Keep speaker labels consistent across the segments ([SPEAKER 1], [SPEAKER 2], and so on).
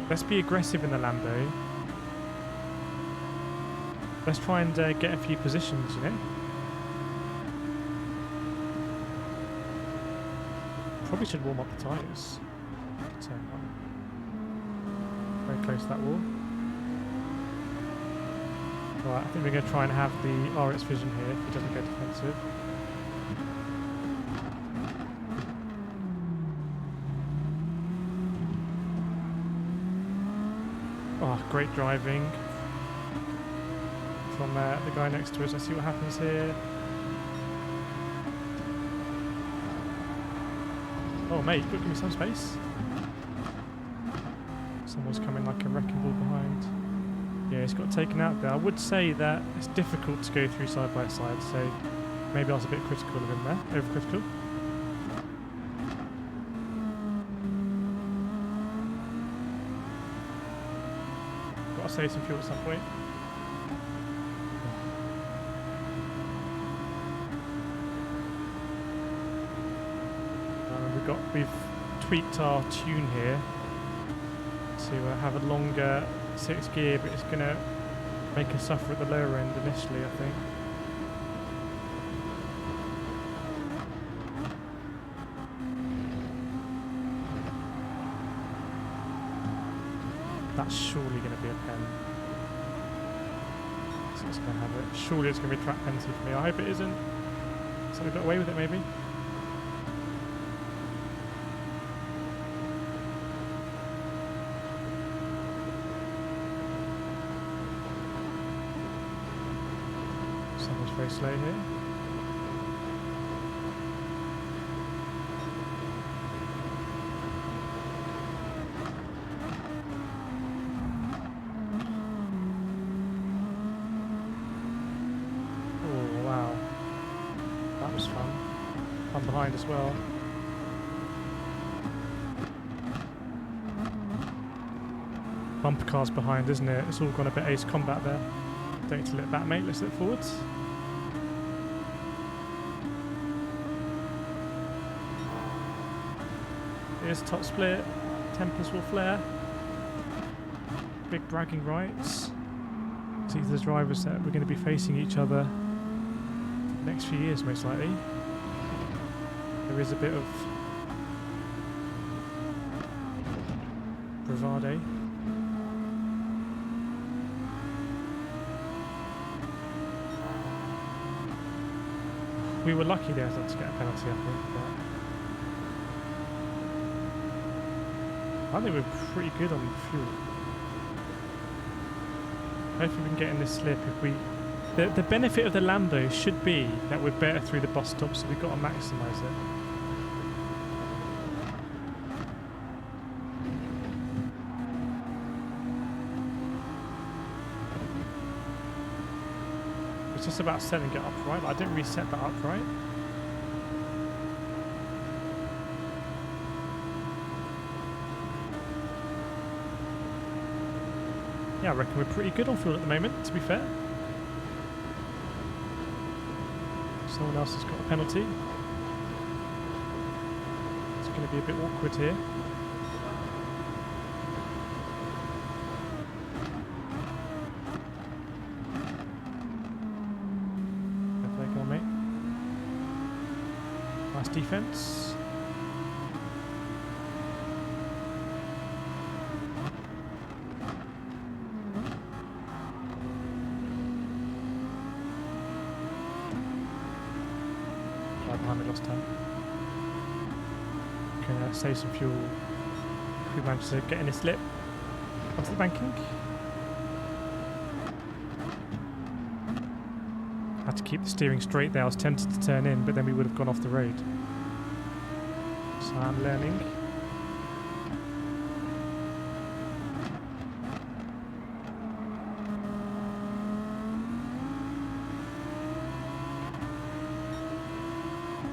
[SPEAKER 1] Let's be aggressive in the Lambo. Let's try and get a few positions, you know? Probably should warm up the tyres. Turn one. Very close to that wall. Right, I think we're going to try and have the RX vision here if he doesn't go defensive. Oh, great driving from the guy next to us. Let's see what happens here. Oh mate, give me some space. Someone's coming like a wrecking ball behind. Yeah, he's got taken out there. I would say that it's difficult to go through side by side, so maybe I was a bit critical of him there, overcritical. Got to save some fuel at some point. We've tweaked our tune here to have a longer 6 gear, but it's going to make us suffer at the lower end initially, I think. That's surely going to be a pen. So it's going to have it. Surely it's going to be a track penalty for me. I hope it isn't. So we got away with it maybe. Someone's very slow here. Oh wow, that was fun. I'm behind as well. Bumper car's behind, isn't it? It's all gone a bit Ace Combat there. Don't need to look back, mate. Let's look forwards. Here's top split. Tempers will flare. Big bragging rights. These are the drivers that we're going to be facing each other the next few years, most likely. There is a bit of bravado. We were lucky there not to get a penalty, I think. But I think we're pretty good on fuel. Hopefully we can get in this slip. If we, the benefit of the Lambo should be that we're better through the bus stop, so we've got to maximise it. It's just about setting it upright. I didn't really set that upright. Yeah, I reckon we're pretty good on fuel at the moment, to be fair. Someone else has got a penalty. It's going to be a bit awkward here. Go on, mate. Nice defence. Behind me last time. Can save some fuel if we manage to get in a slip onto the banking. Had to keep the steering straight there. I was tempted to turn in, but then we would have gone off the road. So I'm learning.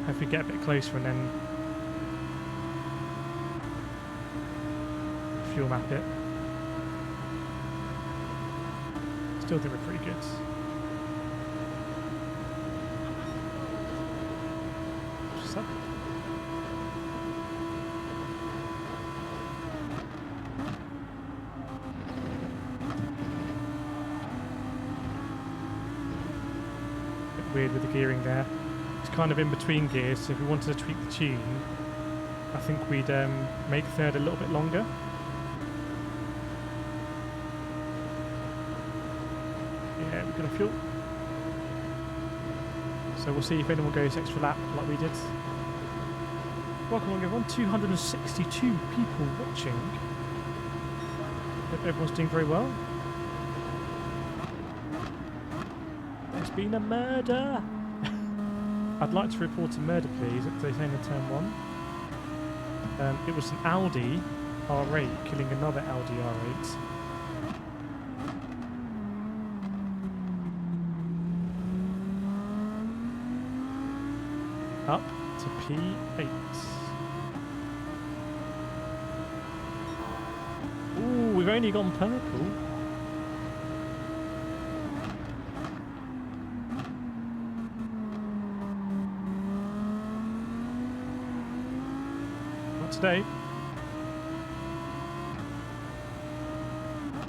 [SPEAKER 1] If we get a bit closer and then fuel map it. Still think we're pretty good. What's up? weird with the gearing there. It's kind of in between gears, so if we wanted to tweak the tune, I think we'd make third a little bit longer. Yeah, we're going to fuel. So we'll see if anyone goes extra lap like we did. Welcome along everyone, 262 people watching. Hope everyone's doing very well. There's been a murder! I'd like to report a murder please, they're saying in turn 1. It was an Audi R8 killing another Audi R8. Up to P8. Ooh, we've only gone purple. Not today.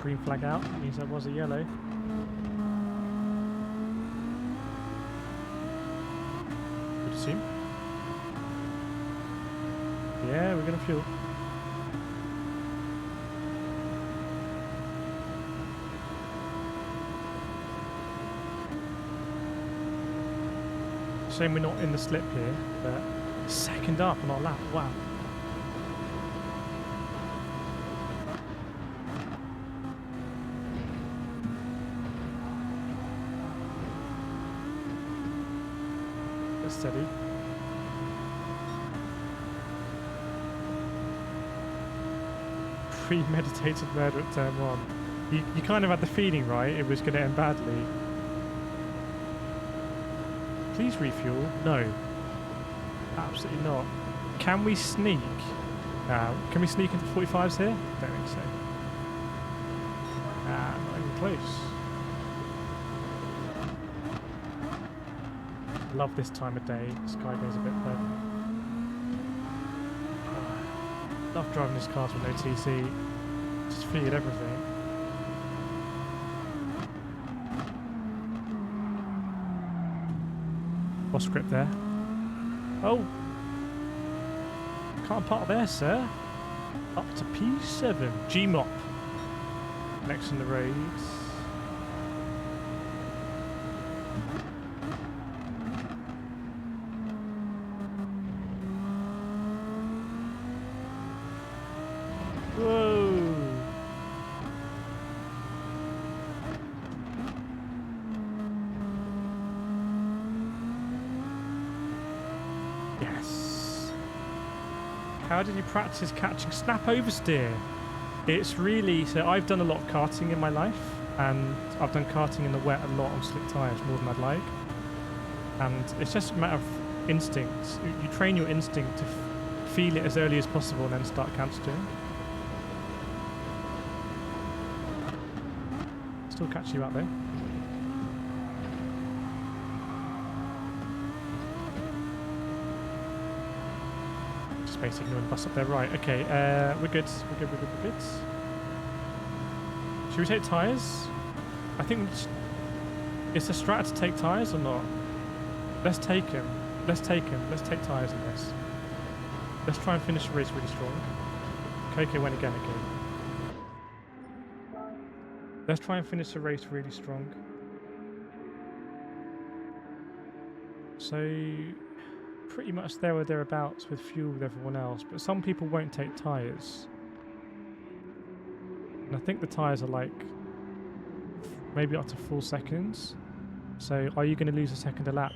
[SPEAKER 1] Green flag out means there was a yellow. Would assume. Yeah, we're gonna fuel. Shame we're not in the slip here, but second up on our lap. Wow. Get steady. Premeditated murder at turn 1. You kind of had the feeling, right? It was going to end badly. Please refuel. No. Absolutely not. Can we sneak? Can we sneak into 45s here? Don't think so. Not even close. Love this time of day. The sky goes a bit purple. Love driving this car with no TC. Just feel everything. Lost grip there. Oh! Can't park there, sir. Up to P7. G-Mop. Next on the roads. Whoa! Yes. How did you practice catching snap oversteer? It's really, so I've done a lot of karting in my life, and I've done karting in the wet a lot on slick tyres, more than I'd like. And it's just a matter of instinct. You train your instinct to feel it as early as possible and then start counter steering. Still catch you out there. Just basically ignoring the bus up there. Right, okay, we're good. We're good. Should we take tyres? I think it's a strat to take tyres or not? Let's take him. Let's take tyres in this. Let's try and finish the race really strong. KK went again. Let's try and finish the race really strong. So, pretty much there or thereabouts with fuel with everyone else, but some people won't take tyres. And I think the tyres are like maybe up to 4 seconds. So, are you going to lose a second a lap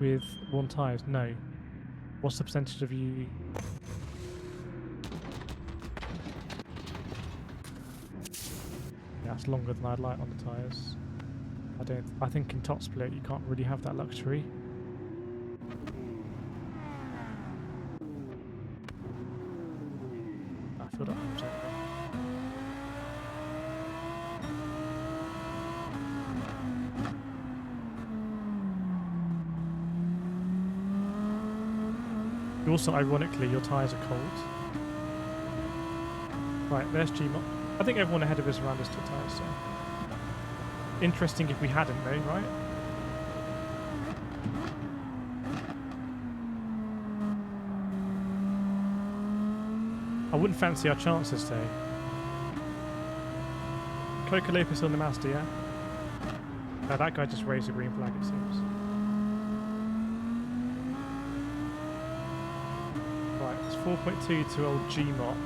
[SPEAKER 1] with 1 tyres? No. What's the percentage of you? That's longer than I'd like on the tyres. I think in top split you can't really have that luxury. I feel that 100%. Also, ironically, your tyres are cold. Right, there's G-Mop. I think everyone ahead of us around us took tyres, so... Interesting if we hadn't, though, right? I wouldn't fancy our chances today. Coca Lopez on the Mazda, yeah? No, that guy just raised a green flag, it seems. Right, it's 4.2 to old Gmop.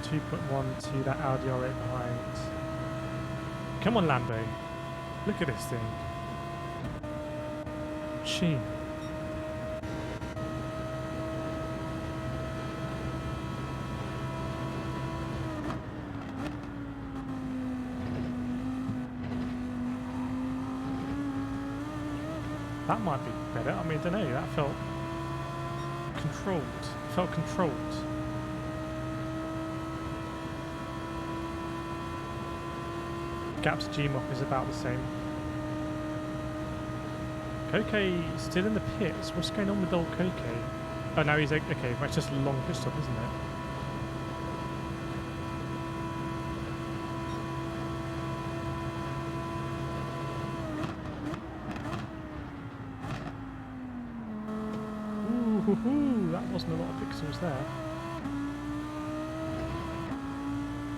[SPEAKER 1] 2.1 to that Audi R8 behind. Come on, Lando. Look at this thing. Machine. That might be better. I mean, I don't know. That felt controlled. It felt controlled. Gap to Gmop is about the same. Koke still in the pits. What's going on with old Koke? Oh, no, he's okay. It's just a long pit stop, isn't it? Ooh, that wasn't a lot of pixels there.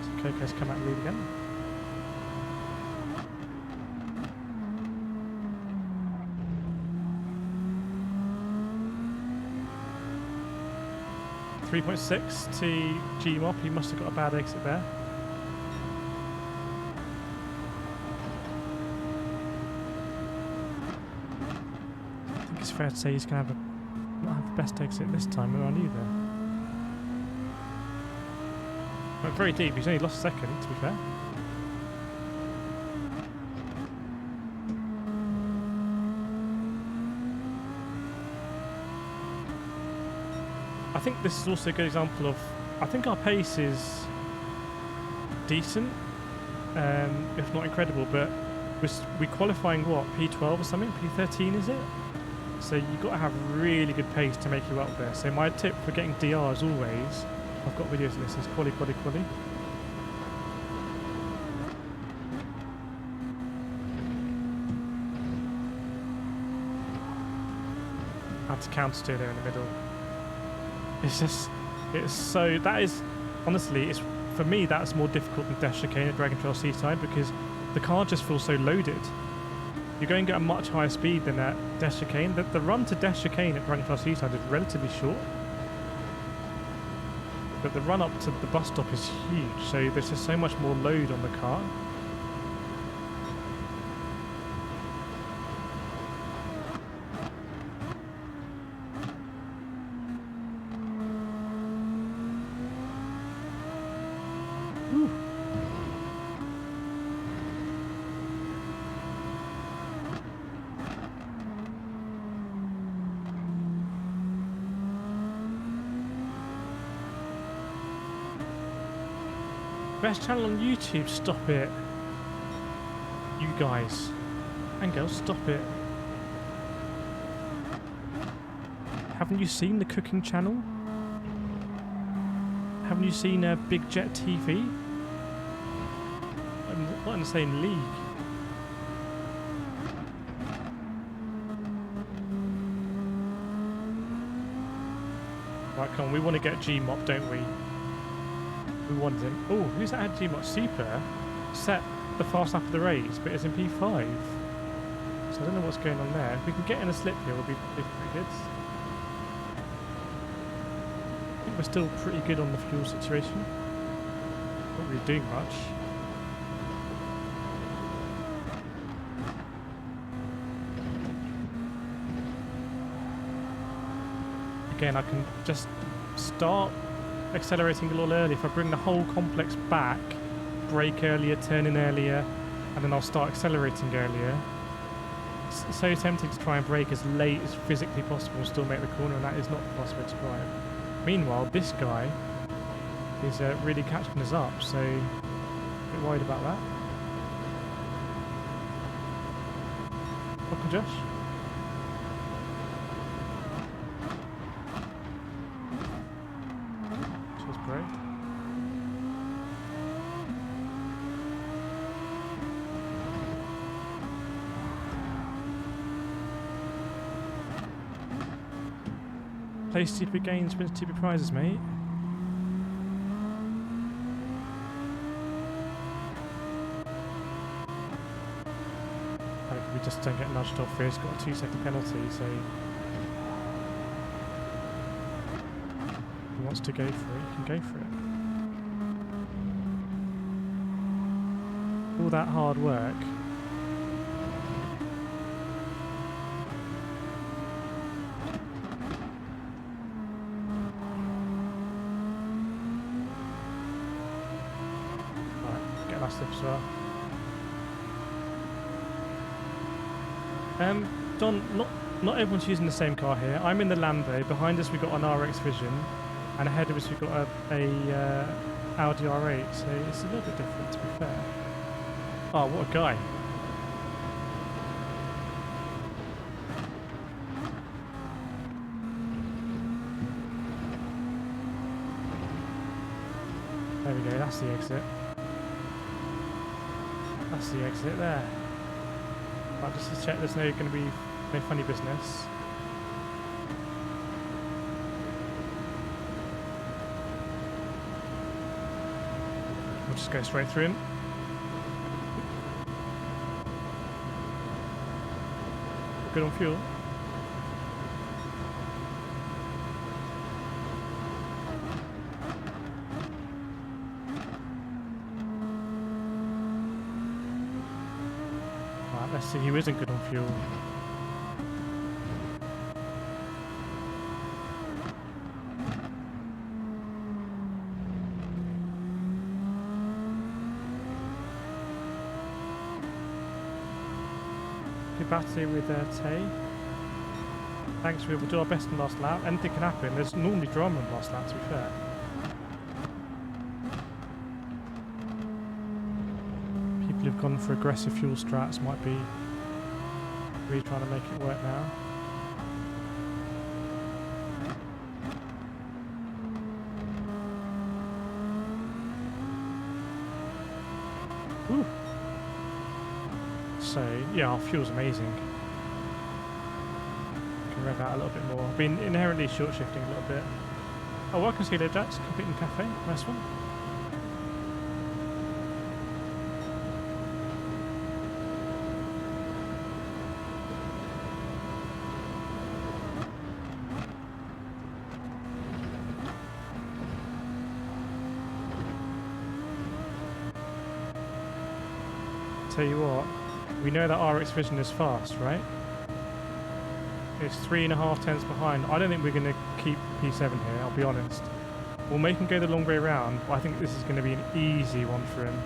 [SPEAKER 1] So Koke's come out and lead again. .6 to Gmop. He must have got a bad exit there. I think it's fair to say he's going to not have the best exit this time around either. Went very deep. He's only lost a second, to be fair. I think this is also a good example of, I think our pace is decent, if not incredible, but we're qualifying what, P12 or something? P13 is it? So you've got to have really good pace to make you up there. So my tip for getting DR is always, I've got videos of this, is quali. Had to counter steer there in the middle. It's just, it's so, that is, honestly, it's, for me, that's more difficult than dash chicane at Dragon Trail Seaside because the car just feels so loaded. You're going at a much higher speed than at dash chicane. The run to dash chicane at Dragon Trail Seaside is relatively short, but the run up to the bus stop is huge, so there's just so much more load on the car. Best channel on YouTube, stop it. You guys and girls, stop it. Haven't you seen the cooking channel? Haven't you seen Big Jet TV? I'm not in the same league. Right, come on, we want to get Gmop, don't we? We wanted him. Oh, who's that had Gmop? Super set the fast lap of the race, but it's in P5. So I don't know what's going on there. If we can get in a slip here, we'll be pretty good. I think we're still pretty good on the fuel situation. Not really doing much. Again, I can just start accelerating a little early. If I bring the whole complex back, brake earlier, turn in earlier, and then I'll start accelerating earlier. It's so tempting to try and brake as late as physically possible and still make the corner, and that is not the possible to drive. Meanwhile, this guy is really catching us up, so a bit worried about that. Welcome, Josh. Play stupid games, win stupid prizes, mate. We just don't get nudged off here. It's got a 2-second penalty, so if he wants to go for it, he can go for it. All that hard work. Right, get last lip as well. Don, not everyone's using the same car here. I'm in the Lambo. Behind us we've got an RX Vision, and ahead of us we've got a Audi R8. So it's a little bit different, to be fair. Oh, what a guy! There we go. That's the exit. That's the exit there. Right, just to check there's no going to be no funny business. We'll just go straight through him. Good on fuel. Let's see who isn't good on fuel. Good battery with Tay. Thanks, we'll do our best in the last lap. Anything can happen. There's normally drama in the last lap, to be fair. Have gone for aggressive fuel strats, might be really trying to make it work now. Woo. So yeah, our fuel's amazing. Can rev out a little bit more. Been inherently short shifting a little bit. Oh, welcome to Hello Jacks, Competing Cafe, nice one. Tell you what, we know that RX Vision is fast, right? It's 3.5 tenths behind. I don't think we're going to keep P7 here, I'll be honest. We'll make him go the long way around, but I think this is going to be an easy one for him.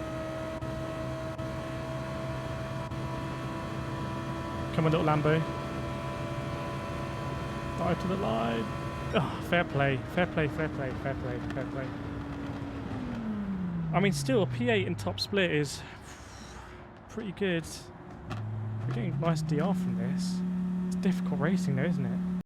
[SPEAKER 1] Come on, little Lambo. Dive to the line. Oh, fair play, fair play, fair play, fair play, fair play. I mean, still, P8 and top split is pretty good. We're getting nice DR from this. It's difficult racing though, isn't it?